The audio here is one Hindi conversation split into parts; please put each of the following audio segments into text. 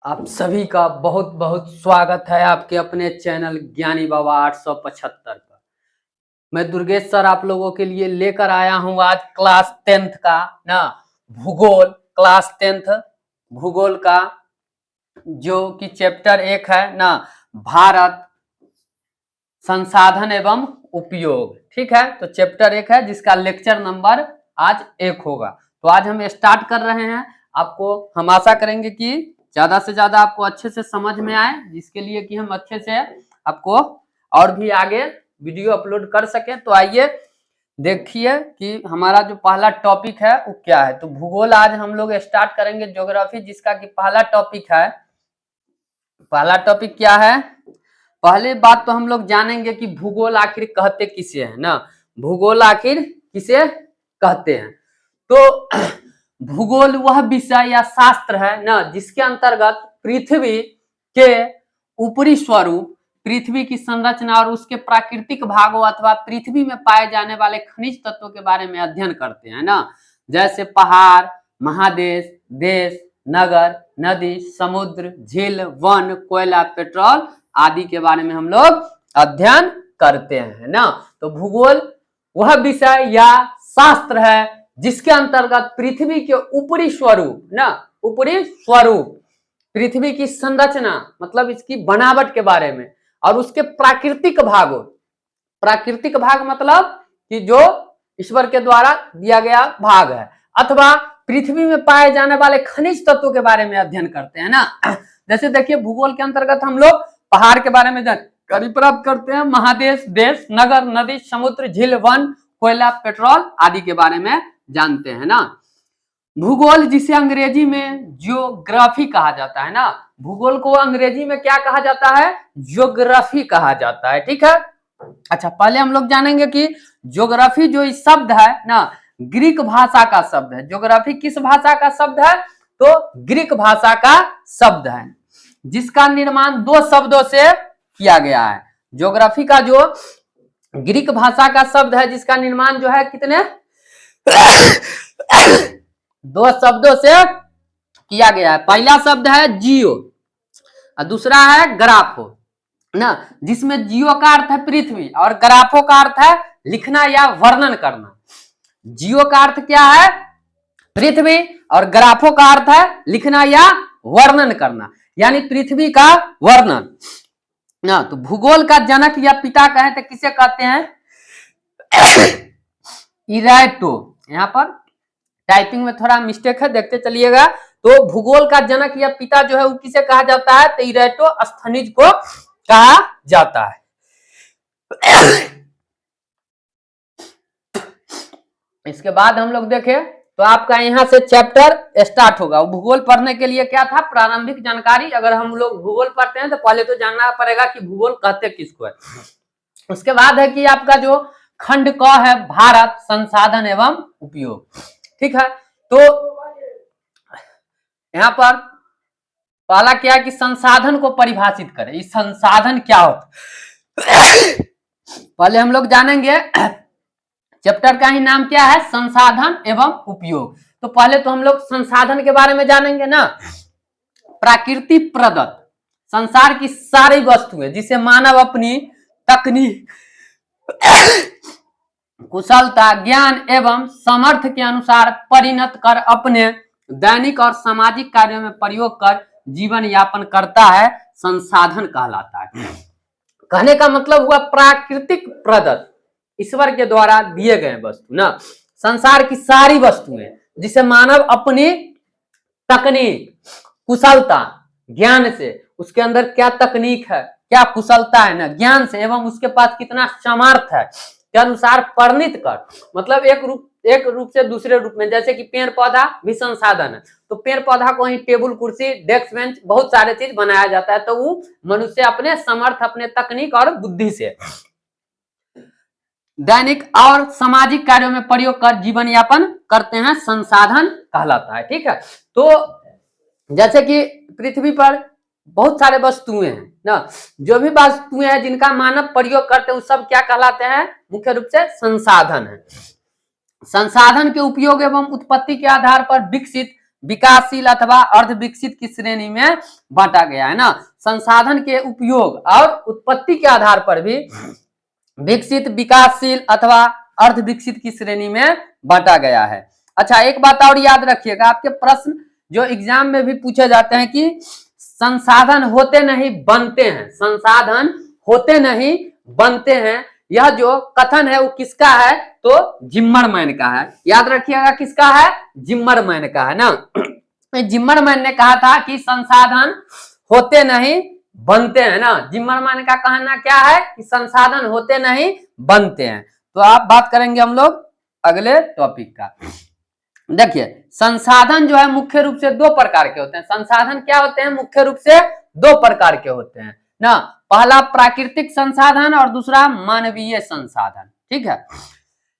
आप सभी का बहुत बहुत स्वागत है आपके अपने चैनल ज्ञानी बाबा 875 पर। मैं दुर्गेश सर आप लोगों के लिए लेकर आया हूं आज क्लास 10th का ना भूगोल क्लास 10th भूगोल का जो कि चैप्टर 1 है ना भारत संसाधन एवं उपयोग। ठीक है, तो चैप्टर 1 है जिसका लेक्चर नंबर आज 1 होगा। तो आज हम स्टार्ट कर रहे हैं। आपको हम आशा करेंगे कि ज्यादा से ज्यादा आपको अच्छे से समझ में आए, जिसके लिए कि हम अच्छे से आपको और भी आगे वीडियो अपलोड कर सके। तो आइए देखिए कि हमारा जो पहला टॉपिक है वो क्या है। तो भूगोल आज हम लोग स्टार्ट करेंगे ज्योग्राफी, जिसका कि पहला टॉपिक है। पहला टॉपिक क्या है? पहले बात तो हम लोग जानेंगे कि भूगोल आखिर कहते किसे है ना। भूगोल आखिर किसे कहते हैं? तो भूगोल वह विषय या शास्त्र है ना जिसके अंतर्गत पृथ्वी के ऊपरी स्वरूप, पृथ्वी की संरचना और उसके प्राकृतिक भागों अथवा पृथ्वी में पाए जाने वाले खनिज तत्वों के बारे में अध्ययन करते हैं ना। जैसे पहाड़, महादेश, देश, नगर, नदी, समुद्र, झील, वन, कोयला, पेट्रोल आदि के बारे में हम लोग अध्ययन करते हैं ना। तो भूगोल वह विषय या शास्त्र है जिसके अंतर्गत पृथ्वी के ऊपरी स्वरूप ना, ऊपरी स्वरूप, पृथ्वी की संरचना मतलब इसकी बनावट के बारे में और उसके प्राकृतिक भागों, प्राकृतिक भाग मतलब कि जो ईश्वर के द्वारा दिया गया भाग है, अथवा पृथ्वी में पाए जाने वाले खनिज तत्वों के बारे में अध्ययन करते हैं ना। जैसे देखिए भूगोल के अंतर्गत हम लोग पहाड़ के बारे में जानकारी प्राप्त करते हैं, महादेश, देश, नगर, नदी, समुद्र, झील, वन, कोयला, पेट्रोल आदि के बारे में जानते हैं ना। भूगोल जिसे अंग्रेजी में ज्योग्राफी कहा जाता है ना, भूगोल को अंग्रेजी में क्या कहा जाता है? ज्योग्राफी कहा जाता है। ठीक है, अच्छा पहले हम लोग जानेंगे कि ज्योग्राफी जो इस शब्द है ना ग्रीक भाषा का शब्द है। ज्योग्राफी किस भाषा का शब्द है? तो ग्रीक भाषा का शब्द है, जिसका निर्माण दो शब्दों से किया गया है। ज्योग्राफी का जो ग्रीक भाषा का शब्द है जिसका निर्माण जो है कितने दो शब्दों से किया गया है। पहला शब्द है जियो और दूसरा है ग्राफो ना, जिसमें जियो का अर्थ है पृथ्वी और ग्राफो का अर्थ है लिखना या वर्णन करना। जियो का अर्थ क्या है? पृथ्वी, और ग्राफो का अर्थ है लिखना या वर्णन करना, यानी पृथ्वी का वर्णन ना। तो भूगोल का जनक या पिता कहें तो किसे कहते हैं? इराटो। यहाँ पर टाइपिंग में थोड़ा मिस्टेक है, देखते चलिएगा। तो भूगोल का जनक या पिता जो है वो किसे कहा जाता है? तो इराटोस्थनीज को कहा जाता है। इसके बाद हम लोग देखें तो आपका यहाँ से चैप्टर स्टार्ट होगा। भूगोल पढ़ने के लिए क्या था? प्रारंभिक जानकारी। अगर हम लोग भूगोल पढ़ते हैं तो पहले तो जानना पड़ेगा कि भूगोल कहते किसको है। उसके बाद है कि आपका जो खंड क है भारत संसाधन एवं उपयोग। ठीक है, तो यहाँ पर पहला क्या है कि संसाधन को परिभाषित करें। इस संसाधन क्या होता पहले हम लोग जानेंगे। चैप्टर का ही नाम क्या है? संसाधन एवं उपयोग। तो पहले तो हम लोग संसाधन के बारे में जानेंगे ना। प्रकृति प्रदत्त संसार की सारी वस्तुएं जिसे मानव अपनी तकनीक, कुशलता, ज्ञान एवं सामर्थ्य के अनुसार परिणत कर अपने दैनिक और सामाजिक कार्यों में प्रयोग कर जीवन यापन करता है, संसाधन कहलाता है। कहने का मतलब हुआ प्राकृतिक प्रदत्त, ईश्वर के द्वारा दिए गए वस्तु ना, संसार की सारी वस्तुएं जिसे मानव अपनी तकनीक, कुशलता, ज्ञान से, उसके अंदर क्या तकनीक है, क्या कुशलता है ना, ज्ञान से एवं उसके पास कितना सामर्थ्य है के अनुसार परिणित कर, मतलब एक रूप से दूसरे रूप में। जैसे कि पेड़ पौधा भी संसाधन है, तो पेड़ पौधा को ही टेबल, कुर्सी, डेस्क, बेंच, बहुत सारे चीज बनाया जाता है। तो वो मनुष्य अपने समर्थ, अपने तकनीक और बुद्धि से दैनिक और सामाजिक कार्यों में प्रयोग कर जीवन यापन करते हैं, संसाधन कहलाता है। ठीक है, तो जैसे कि पृथ्वी पर बहुत सारे वस्तुएं हैं ना, जो भी वस्तुएं हैं जिनका मानव प्रयोग करते हैं वो सब क्या कहलाते हैं? मुख्य रूप से संसाधन है। संसाधन के उपयोग एवं उत्पत्ति के आधार पर विकसित विकासशील अथवा अर्ध विकसित की श्रेणी में बांटा गया है ना। संसाधन के उपयोग और उत्पत्ति के आधार पर भी विकसित, विकासशील अथवा अर्ध विकसित की श्रेणी में बांटा गया है। अच्छा, एक बात और याद रखिएगा, आपके प्रश्न जो एग्जाम में भी पूछे जाते हैं कि संसाधन होते नहीं बनते हैं, संसाधन होते नहीं बनते हैं, यह जो कथन है वो किसका है? तो जिम्मरमैन का है। याद रखिएगा किसका है? जिम्मरमैन का है ना। जिम्मरमैन ने कहा था कि संसाधन होते नहीं बनते हैं ना। जिम्मरमैन का कहना क्या है कि संसाधन होते नहीं बनते हैं। तो आप बात करेंगे हम लोग अगले टॉपिक का। देखिए, संसाधन जो है मुख्य रूप से दो प्रकार के होते हैं। संसाधन क्या होते हैं? मुख्य रूप से दो प्रकार के होते हैं ना। पहला प्राकृतिक संसाधन और दूसरा मानवीय संसाधन, ठीक है।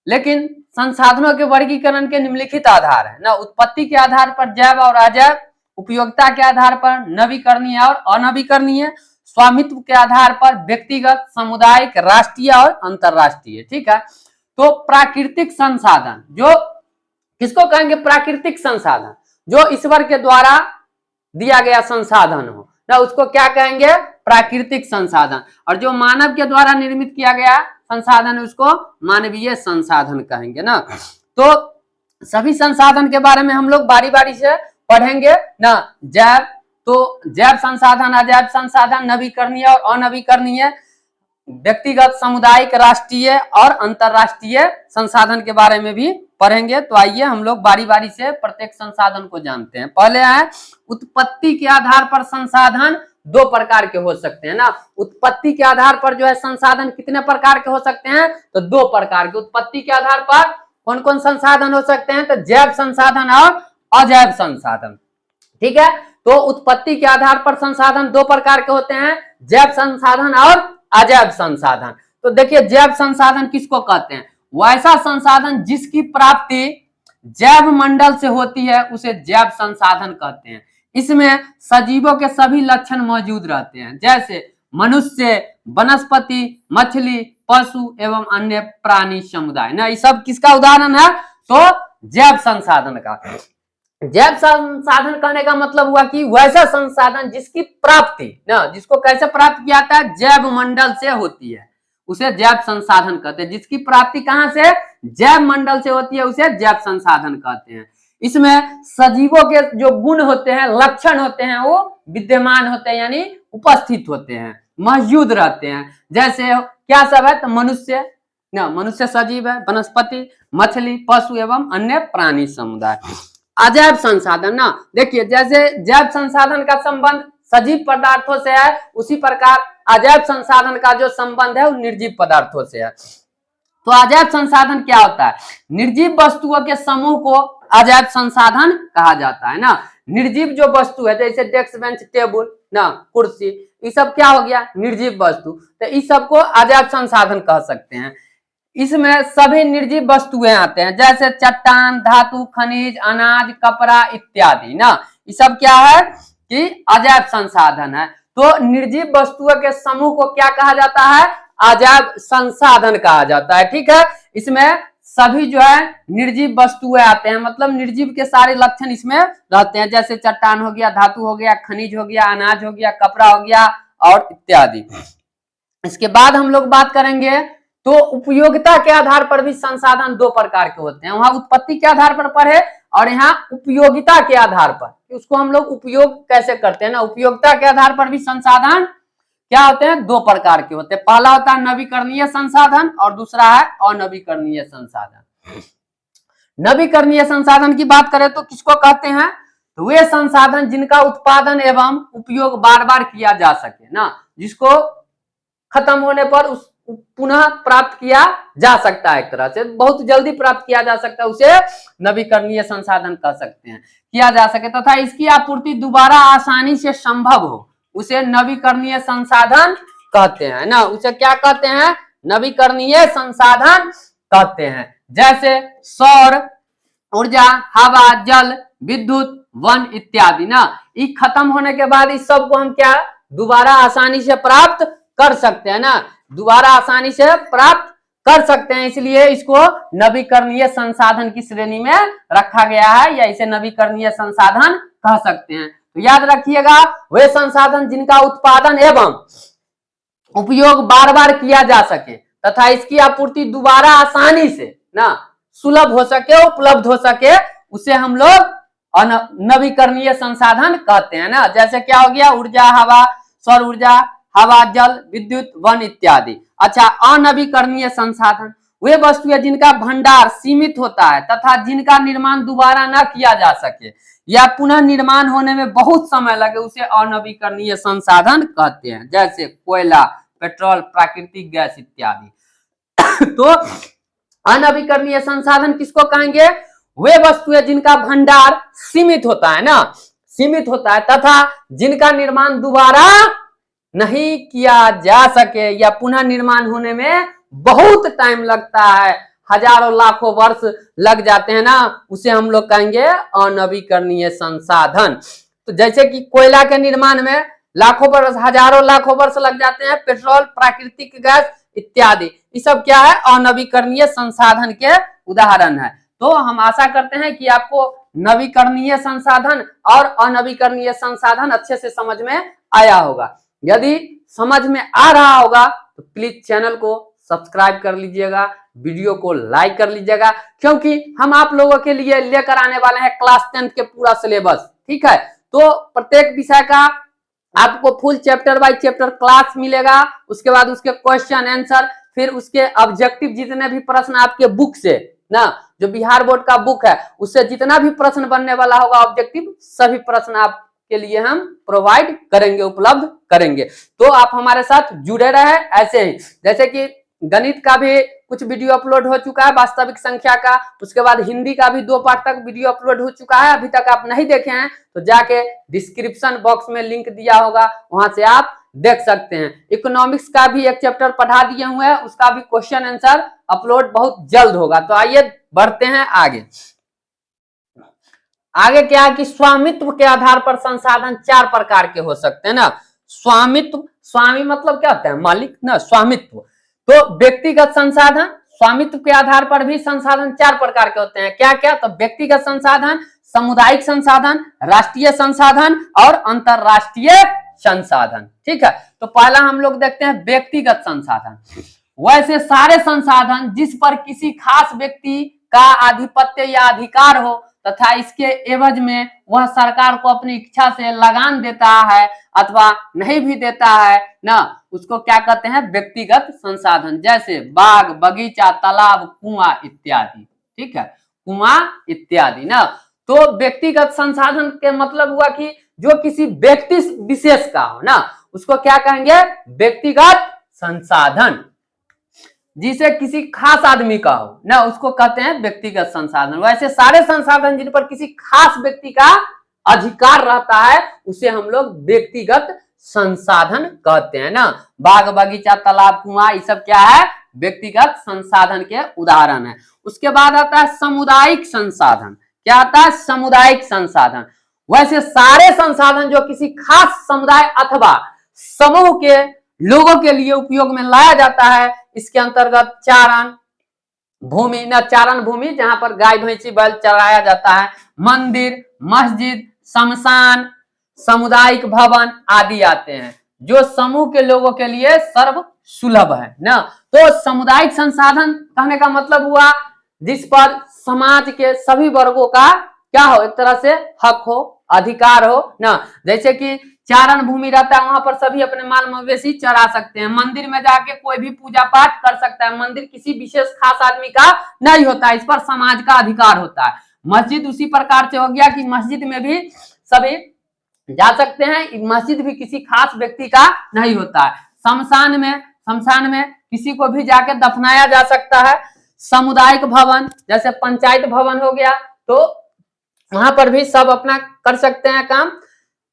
लेकिन संसाधनों के वर्गीकरण के निम्नलिखित आधार है ना। उत्पत्ति के आधार पर जैव और अजैव, उपयोगिता के आधार पर नवीकरणीय और अनवीकरणीय, स्वामित्व के आधार पर व्यक्तिगत, सामुदायिक, राष्ट्रीय और अंतरराष्ट्रीय, ठीक है। तो प्राकृतिक संसाधन जो किसको कहेंगे? प्राकृतिक संसाधन जो ईश्वर के द्वारा दिया गया संसाधन हो ना, उसको क्या कहेंगे? प्राकृतिक संसाधन। और जो मानव के द्वारा निर्मित किया गया संसाधन उसको मानवीय संसाधन कहेंगे ना। तो सभी संसाधन के बारे में हम लोग बारी बारी से पढ़ेंगे ना। जैव, तो जैव संसाधन, अजैव संसाधन, नवीकरणीय और अनवीकरणीय, व्यक्तिगत, सामुदायिक, राष्ट्रीय और अंतरराष्ट्रीय संसाधन के बारे में भी पढ़ेंगे। तो आइए हम लोग बारी बारी से प्रत्येक संसाधन को जानते हैं। पहले है उत्पत्ति के आधार पर संसाधन दो प्रकार के हो सकते हैं ना। उत्पत्ति के आधार पर जो है संसाधन कितने प्रकार के हो सकते हैं? तो दो प्रकार के। उत्पत्ति के आधार पर कौन कौन संसाधन हो सकते हैं? तो जैव संसाधन और अजैव संसाधन, ठीक है। तो उत्पत्ति के आधार पर संसाधन दो प्रकार के होते हैं, जैव संसाधन और अजैव संसाधन। तो देखिए, जैव संसाधन किसको कहते हैं? वैसा संसाधन जिसकी प्राप्ति जैव मंडल से होती है उसे जैव संसाधन कहते हैं। इसमें सजीवों के सभी लक्षण मौजूद रहते हैं, जैसे मनुष्य, वनस्पति, मछली, पशु एवं अन्य प्राणी समुदाय ना। ये सब किसका उदाहरण है? तो जैव संसाधन का। जैव संसाधन कहने का मतलब हुआ कि वैसा संसाधन जिसकी प्राप्ति ना, जिसको कैसे प्राप्त किया जाता है? जैव मंडल से होती है, उसे जैव संसाधन कहते हैं। जिसकी प्राप्ति कहां से? जैव मंडल से होती है, उसे जैव संसाधन कहते हैं। इसमें सजीवों के जो गुण होते हैं, लक्षण होते हैं, वो विद्यमान होते हैं, यानी उपस्थित होते हैं, मौजूद रहते हैं। जैसे क्या सब है? तो मनुष्य ना, मनुष्य सजीव है, वनस्पति, मछली, पशु एवं अन्य प्राणी समुदाय। अजैव संसाधन ना, देखिए जैसे जैव संसाधन का संबंध सजीव पदार्थों से है, उसी प्रकार अजैव संसाधन का जो संबंध है वो निर्जीव पदार्थों से है। तो अजैव संसाधन क्या होता है? निर्जीव वस्तुओं के समूह को अजैव संसाधन कहा जाता है ना। निर्जीव जो वस्तु है, जैसे डेस्क, बेंच, टेबल ना, कुर्सी, ये सब क्या हो गया? निर्जीव वस्तु। तो इस सबको अजैव संसाधन कह सकते हैं। इसमें सभी निर्जीव वस्तुएं आते हैं, जैसे चट्टान, धातु, खनिज, अनाज, कपड़ा इत्यादि ना। ये सब क्या है कि अजैव संसाधन है। तो निर्जीव वस्तुओं के समूह को क्या कहा जाता है? अजैव संसाधन कहा जाता है, ठीक है। इसमें सभी जो है निर्जीव वस्तुएं आते हैं, मतलब निर्जीव के सारे लक्षण इसमें रहते हैं, जैसे चट्टान हो गया, धातु हो गया, खनिज हो गया, अनाज हो गया, कपड़ा हो गया और इत्यादि। इसके बाद हम लोग बात करेंगे तो उपयोगिता के आधार पर भी संसाधन दो प्रकार के होते हैं। वहां उत्पत्ति के आधार पर पढ़े और यहाँ उपयोगिता के आधार पर, उसको हम लोग उपयोग कैसे करते हैं ना। उपयोगिता के आधार पर भी संसाधन क्या होते हैं? दो प्रकार के होते हैं। पहला होता है नवीकरणीय संसाधन और दूसरा है अनवीकरणीय संसाधन। नवीकरणीय संसाधन की बात करें तो किसको कहते हैं? तो वे संसाधन जिनका उत्पादन एवं उपयोग बार बार किया जा सके ना, जिसको खत्म होने पर उस पुनः प्राप्त किया जा सकता है, एक तरह से बहुत जल्दी प्राप्त किया जा सकता है, उसे नवीकरणीय संसाधन कह सकते हैं, किया जा सके तथा इसकी आपूर्ति दोबारा आसानी से संभव हो, उसे नवीकरणीय संसाधन कहते हैं ना। उसे क्या कहते हैं? नवीकरणीय संसाधन कहते हैं। जैसे सौर ऊर्जा, हवा, जल, विद्युत, वन इत्यादि ना। ये खत्म होने के बाद इस सब को हम क्या दोबारा आसानी से प्राप्त कर सकते हैं ना, दोबारा आसानी से प्राप्त कर सकते हैं, इसलिए इसको नवीकरणीय संसाधन की श्रेणी में रखा गया है, या इसे नवीकरणीय संसाधन कह सकते हैं। तो याद रखिएगा, वे संसाधन जिनका उत्पादन एवं उपयोग बार बार किया जा सके तथा इसकी आपूर्ति दोबारा आसानी से ना सुलभ हो सके, उपलब्ध हो सके, उसे हम लोग नवीकरणीय संसाधन कहते हैं ना। जैसे क्या हो गया, ऊर्जा, हवा, सौर ऊर्जा, हवा, जल, विद्युत, वन इत्यादि। अच्छा, अनवीकरणीय संसाधन वे वस्तुएं जिनका भंडार सीमित होता है तथा जिनका निर्माण दोबारा न किया जा सके या पुनः निर्माण होने में बहुत समय लगे, उसे अनवीकरणीय संसाधन कहते हैं। जैसे कोयला, पेट्रोल, प्राकृतिक गैस इत्यादि। तो अनवीकरणीय संसाधन किसको कहेंगे, वे वस्तुएं जिनका भंडार सीमित होता है ना, सीमित होता है तथा जिनका निर्माण दोबारा नहीं किया जा सके या पुनः निर्माण होने में बहुत टाइम लगता है, हजारों लाखों वर्ष लग जाते हैं ना, उसे हम लोग कहेंगे अनवीकरणीय संसाधन। तो जैसे कि कोयला के निर्माण में लाखों वर्ष, हजारों लाखों वर्ष लग जाते हैं, पेट्रोल, प्राकृतिक गैस इत्यादि, ये सब क्या है, अनवीकरणीय संसाधन के उदाहरण है। तो हम आशा करते हैं कि आपको नवीकरणीय संसाधन और अनवीकरणीय संसाधन अच्छे से समझ में आया होगा। यदि समझ में आ रहा होगा तो प्लीज चैनल को सब्सक्राइब कर लीजिएगा, वीडियो को लाइक कर लीजिएगा, क्योंकि हम आप लोगों के लिए लेकर आने वाले हैं क्लास 10 के पूरा सिलेबस। ठीक है, तो प्रत्येक विषय का आपको full chapter by chapter class मिलेगा, उसके बाद उसके क्वेश्चन आंसर, फिर उसके ऑब्जेक्टिव, जितने भी प्रश्न आपके बुक से ना, जो बिहार बोर्ड का बुक है उससे जितना भी प्रश्न बनने वाला होगा ऑब्जेक्टिव, सभी प्रश्न आपके लिए हम प्रोवाइड करेंगे, उपलब्ध करेंगे। तो आप हमारे साथ जुड़े रहे ऐसे ही। जैसे कि गणित का भी कुछ वीडियो अपलोड हो चुका है, वास्तविक संख्या का, उसके बाद हिंदी का भी 2 पार्ट तक वीडियो अपलोड हो चुका है। अभी तक आप नहीं देखे हैं तो जाके डिस्क्रिप्शन बॉक्स में लिंक दिया होगा, वहां से आप देख सकते हैं। इकोनॉमिक्स का भी एक चैप्टर पढ़ा दिए हुए हैं, उसका भी क्वेश्चन आंसर अपलोड बहुत जल्द होगा। तो आइए बढ़ते हैं आगे। आगे क्या है कि स्वामित्व के आधार पर संसाधन 4 प्रकार के हो सकते हैं ना। स्वामित्व, स्वामी मतलब क्या होता है, मालिक ना, स्वामित्व। तो व्यक्तिगत संसाधन, स्वामित्व के आधार पर भी संसाधन 4 प्रकार के होते हैं। क्या क्या, तो व्यक्तिगत संसाधन, सामुदायिक संसाधन, राष्ट्रीय संसाधन और अंतरराष्ट्रीय संसाधन। ठीक है, तो पहला हम लोग देखते हैं व्यक्तिगत संसाधन। वैसे सारे संसाधन जिस पर किसी खास व्यक्ति का आधिपत्य या अधिकार हो तथा इसके एवज में वह सरकार को अपनी इच्छा से लगान देता है अथवा नहीं भी देता है ना, उसको क्या कहते हैं, व्यक्तिगत संसाधन। जैसे बाग, बगीचा, तालाब, कुआं इत्यादि। ठीक है, कुआं इत्यादि ना। तो व्यक्तिगत संसाधन के मतलब हुआ कि जो किसी व्यक्ति विशेष का हो ना, उसको क्या कहेंगे, व्यक्तिगत संसाधन। जिसे किसी खास आदमी का हो ना, उसको कहते हैं व्यक्तिगत संसाधन। वैसे सारे संसाधन जिन पर किसी खास व्यक्ति का अधिकार रहता है उसे हम लोग व्यक्तिगत संसाधन कहते हैं ना। बाग, बगीचा, तालाब, कुआं, ये सब क्या है, व्यक्तिगत संसाधन के उदाहरण है। उसके बाद आता है सामुदायिक संसाधन। क्या आता है, सामुदायिक संसाधन। वैसे सारे संसाधन जो किसी खास समुदाय अथवा समूह के लोगों के लिए उपयोग में लाया जाता है, इसके अंतर्गत चारण भूमि न, चारण भूमि जहां पर गाय, भैंसी, बैल चराया जाता है, मंदिर, मस्जिद, शमशान, सामुदायिक भवन आदि आते हैं, जो समूह के लोगों के लिए सर्व सुलभ है ना। तो सामुदायिक संसाधन कहने का मतलब हुआ जिस पर समाज के सभी वर्गों का क्या हो, एक तरह से हक हो, अधिकार हो ना। जैसे कि चारण भूमि रहता है, वहां पर सभी अपने माल मवेशी चरा सकते हैं। मंदिर में जाके कोई भी पूजा पाठ कर सकता है। मंदिर किसी विशेष खास आदमी का नहीं होता है, इस पर समाज का अधिकार होता है। मस्जिद उसी प्रकार से हो गया कि मस्जिद में भी सभी जा सकते हैं, मस्जिद भी किसी खास व्यक्ति का नहीं होता है। शमशान में किसी को भी जाके दफनाया जा सकता है। सामुदायिक भवन जैसे पंचायत भवन हो गया, तो वहां पर भी सब अपना कर सकते हैं काम।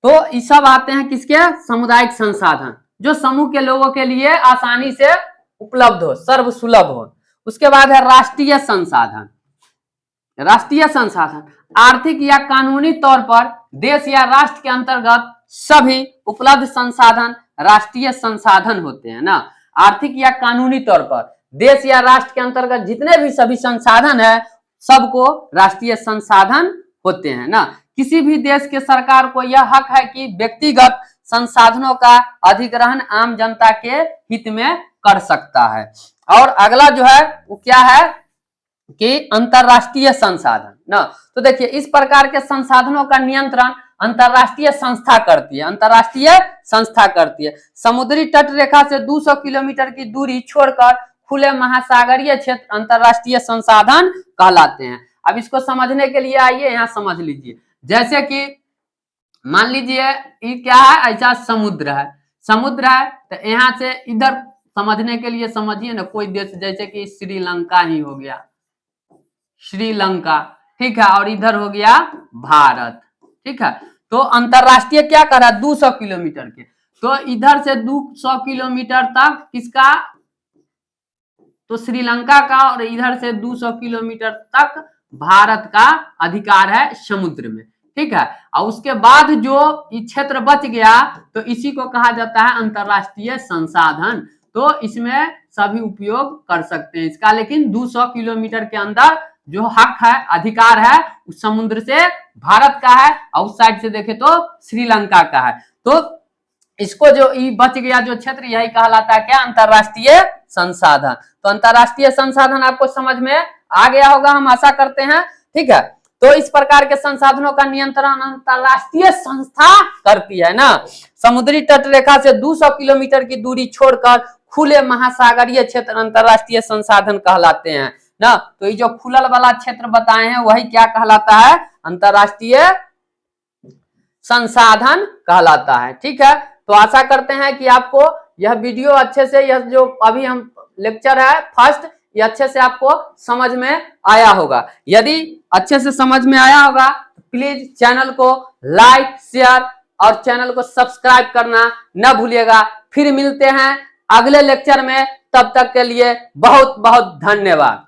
तो ये सब आते हैं किसके, सामुदायिक संसाधन, जो समूह के लोगों के लिए आसानी से उपलब्ध हो, सर्व सुलभ हो। उसके बाद है राष्ट्रीय संसाधन। राष्ट्रीय संसाधन आर्थिक या कानूनी तौर पर देश या राष्ट्र के अंतर्गत सभी उपलब्ध संसाधन राष्ट्रीय संसाधन होते हैं ना। आर्थिक या कानूनी तौर पर देश या राष्ट्र के अंतर्गत जितने भी सभी संसाधन है सबको राष्ट्रीय संसाधन होते हैं ना। किसी भी देश के सरकार को यह हक है कि व्यक्तिगत संसाधनों का अधिग्रहण आम जनता के हित में कर सकता है। और अगला जो है वो क्या है कि अंतरराष्ट्रीय संसाधन ना। तो देखिए इस प्रकार के संसाधनों का नियंत्रण अंतरराष्ट्रीय संस्था करती है, अंतरराष्ट्रीय संस्था करती है। समुद्री तट रेखा से 200 किलोमीटर की दूरी छोड़कर खुले महासागरीय क्षेत्र अंतरराष्ट्रीय संसाधन कहलाते हैं। अब इसको समझने के लिए आइए यहाँ समझ लीजिए। जैसे कि मान लीजिए ये क्या है, ऐसा समुद्र है, समुद्र है तो यहाँ से इधर समझने के लिए समझिए ना, कोई देश जैसे कि श्रीलंका ही हो गया, श्रीलंका, ठीक है, और इधर हो गया भारत, ठीक है। तो अंतरराष्ट्रीय क्या कर रहा है 200 किलोमीटर के, तो इधर से 200 किलोमीटर तक किसका, तो श्रीलंका का, और इधर से 200 किलोमीटर तक भारत का अधिकार है समुद्र में, ठीक है। और उसके बाद जो क्षेत्र बच गया तो इसी को कहा जाता है अंतरराष्ट्रीय संसाधन। तो इसमें सभी उपयोग कर सकते हैं इसका, लेकिन 200 किलोमीटर के अंदर जो हक है, अधिकार है, उस समुद्र से भारत का है और उस साइड से देखे तो श्रीलंका का है। तो इसको जो बच गया जो क्षेत्र, यही कहलाता है क्या, अंतरराष्ट्रीय संसाधन। तो अंतरराष्ट्रीय संसाधन आपको समझ में आ गया होगा, हम आशा करते हैं, ठीक है। तो इस प्रकार के संसाधनों का नियंत्रण अंतरराष्ट्रीय संस्था करती है ना। समुद्री तट रेखा से 200 किलोमीटर की दूरी छोड़कर खुले महासागरीय क्षेत्र अंतरराष्ट्रीय संसाधन कहलाते हैं ना। तो ये जो खुलल वाला क्षेत्र बताए हैं वही क्या कहलाता है, अंतरराष्ट्रीय संसाधन कहलाता है, ठीक है। तो आशा करते हैं कि आपको यह वीडियो अच्छे से, यह जो अभी हम लेक्चर है फर्स्ट, ये अच्छे से आपको समझ में आया होगा। यदि अच्छे से समझ में आया होगा तो प्लीज चैनल को लाइक, शेयर और चैनल को सब्सक्राइब करना न भूलिएगा। फिर मिलते हैं अगले लेक्चर में, तब तक के लिए बहुत बहुत धन्यवाद।